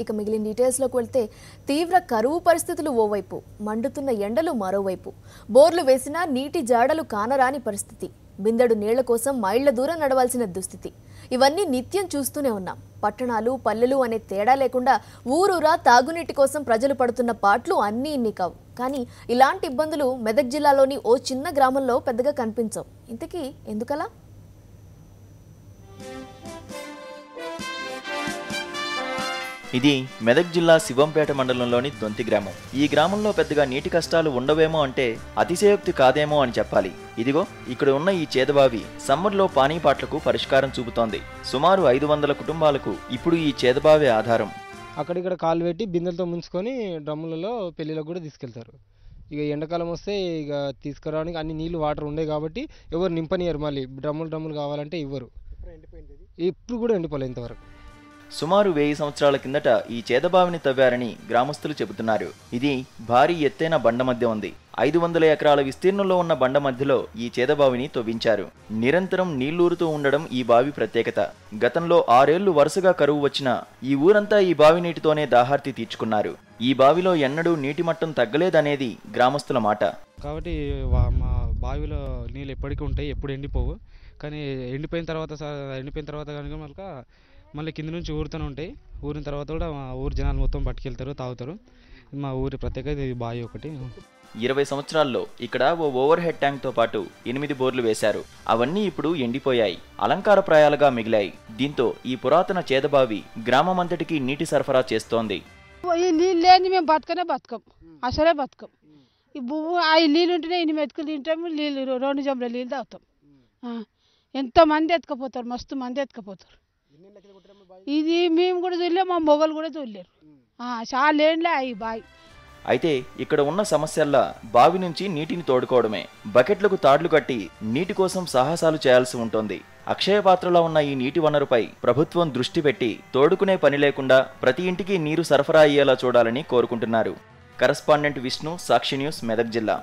ఇక మిగిలిన డీటెయిల్స్లోకి వెళ్తే తీవ్ర కరువు పరిస్థితులు ఓవైపు, మండుతున్న ఎండలు మరోవైపు, బోర్లు వేసినా నీటి జాడలు కానరాని పరిస్థితి, బిందెడు నీళ్ల కోసం మైళ్ల దూరం నడవాల్సిన దుస్థితి. ఇవన్నీ నిత్యం చూస్తూనే ఉన్నాం. పట్టణాలు పల్లెలు అనే తేడా లేకుండా ఊరూరా తాగునీటి కోసం ప్రజలు పడుతున్న పాట్లు అన్నీ ఇన్ని కావు. కానీ ఇలాంటి ఇబ్బందులు మెదక్ జిల్లాలోని ఓ చిన్న గ్రామంలో పెద్దగా కనిపించవు. ఇంతకీ ఎందుకలా? ఇది మెదక్ జిల్లా శివంపేట మండలంలోని దొంతి గ్రామం. ఈ గ్రామంలో పెద్దగా నీటి కష్టాలు ఉండవేమో అంటే అతిశయోక్తి కాదేమో అని చెప్పాలి. ఇదిగో ఇక్కడ ఉన్న ఈ చేదబావి సమ్మర్లో పానీపాట్లకు పరిష్కారం చూపుతోంది. సుమారు 500 కుటుంబాలకు ఇప్పుడు ఈ చేదబావి ఆధారం. అక్కడిక్కడ కాలు పెట్టి బిందెలతో ముంచుకొని డ్రమ్ములలో పెళ్లిలకు కూడా తీసుకెళ్తారు. ఇక ఎండాకాలం వస్తే ఇక తీసుకురావడానికి అన్ని నీళ్ళు వాటర్ ఉండే కాబట్టి ఎవరు నింపనియరు. మళ్ళీ డ్రమ్ములు కావాలంటే ఇవ్వరు. ఇప్పుడు కూడా ఎండిపోలేదు ఇంతవరకు. సుమారు 1000 సంవత్సరాల కిందట ఈ చేదబావిని తవ్వారని గ్రామస్తులు చెబుతున్నారు. ఇది భారీ ఎత్తైన బండ మధ్య ఉంది. 500 ఎకరాల విస్తీర్ణంలో ఉన్న బండ మధ్యలో ఈ చేదబావిని తవ్వించారు. నిరంతరం నీళ్లూరుతూ ఉండడం ఈ బావి ప్రత్యేకత. గతంలో 6 ఏళ్లు వరుసగా కరువు వచ్చినా ఈ ఊరంతా ఈ బావి నీటితోనే దాహార్తి తీర్చుకున్నారు. ఈ బావిలో ఎన్నడూ నీటి మట్టం తగ్గలేదనేది గ్రామస్తుల మాట. కాబట్టి మా బావిలో నీళ్ళు ఎప్పటికీ ఉంటాయి, ఎప్పుడు ఎండిపోవు. కానీ ఎండిపోయిన తర్వాత కనుక మళ్ళీ కింద నుంచి ఊరుతూనే ఉంటాయి. ఊరిన తర్వాత కూడా మా ఊరు జనాలు మొత్తం పట్టుకెళ్తారు, తాగుతారు. మా ఊరి ప్రత్యేకత ఇది బావి ఒకటి. 20 సంవత్సరాల్లో ఇక్కడ ఓ ఓవర్ హెడ్ ట్యాంక్తో పాటు 8 బోర్లు వేశారు. అవన్నీ ఇప్పుడు ఎండిపోయాయి, అలంకార ప్రాయాలుగా మిగిలాయి. దీంతో ఈ పురాతన చేదబావి గ్రామమంతటికి నీటి సరఫరా చేస్తోంది. ఈ నీళ్ళు లేని మేము బతకం, అసలే బతకం. ఈ నీళ్ళు ఉంటేనే ఇన్ని మెతుకులు తింటాము, నీళ్ళు 2 జంబల నీళ్ళు తాగుతాం. ఎంతమంది ఎత్తుకపోతారు, మస్తు మంది ఎత్తుకపోతారు. ఇది మేము కూడా చూడలేము, మా మొగలు కూడా చూడలేరు. చాలా ఏండ్లే అవి బావి. అయితే ఇక్కడ ఉన్న సమస్యల్లా బావి నుంచి నీటిని తోడుకోవడమే. బకెట్లకు తాడ్లు కట్టి నీటి కోసం సాహసాలు చేయాల్సి ఉంటుంది. అక్షయ పాత్రలో ఉన్న ఈ నీటి వనరుపై ప్రభుత్వం దృష్టి పెట్టి తోడుకునే పని లేకుండా ప్రతి ఇంటికి నీరు సరఫరా అయ్యేలా చూడాలని కోరుకుంటున్నారు. కరస్పాండెంట్ విష్ణు, సాక్షి న్యూస్, మెదక్ జిల్లా.